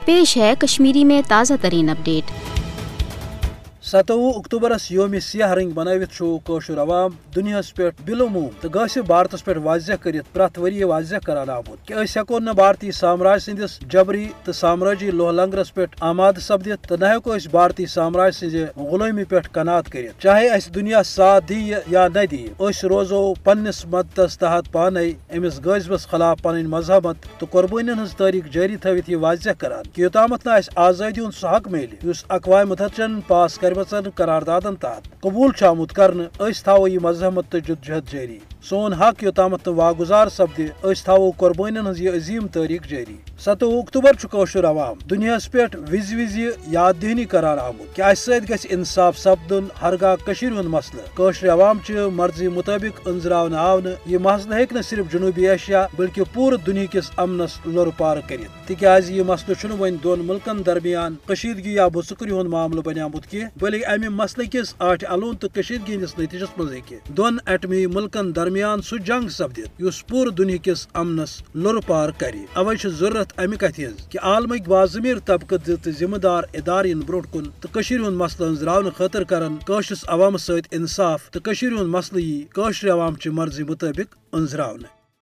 पेश है कश्मीरी में ताज़ा तरीन अपडेट। 27 अक्टूबरस योम सियाह रंग बनवित कशुर अवाम दुनियास पे बिलुमूम तो गस भारतस पे वाजह कर प्रत वरी वाजह करान आमुत कि हेको न भारतीय साम्राज्य सिंदिस जबरी तो साम्राज्य लोहलंगरस पे आमाद सपदित तो न हेको भारतीय साम्राज्य सिंजे गुलामी पे कनात कर चाहे अस दुनिया साथ दी या न दी रोजो पन्निस मददस तहत पाने अमिस गजबस खिलाफ पन मजहमत तो कुर्बानियन हज तारीख जारी थवित यह वाजह करान कि योतामत न आजादी हूं सह हक मिले अक़वाम मुत्तहिदा पास कर करारदादन तहत कबूल आमुत कर थो यह मजहमत तो जदोजहद जारी सोन हक योतामत वागुजार सपदे थो कुर्बानियन हज यह अजीम तारीख जारी। 27 अक्टूबर कशुर अवाम दुनियास पे विज विज याद दहनी करार आमुत कि अस सत इंसाफ सपदन हरगाह कशीर हुंद मसल कशुर अवाम मर्जी मुताबिक अंजरावन आव यह मसल हेक न सिर्फ जनूबी एशिया बल्कि पूरे दुनिया किस अमनस लुर पार कर तिकाज यह मसल वन दोन मुल्कन दरमियान कशीदगी या बुसकरी हुंद मामल बनियामुत की बल्कि अमि मसल किस आठ अलून तो कशीदगी हंदिस नतीजस मज हेकि दोन एटमी मुल्कन दरमियान सह जंग सपदित युस पूरे दुनिया किस अमनस लुर पार कर अवै जरूरत अमि कथ कि आलमिक बाजमीर तबकत तो जिम्मेदार इदार इन ब्रोट कुन तो कशीर हुंद मसल अंजरावन खतर करन कशरिस अवाम सत इंसाफ तो कशीर हुंद मसल यी कशर अवाम मर्जी मुताबिक अंजरावन।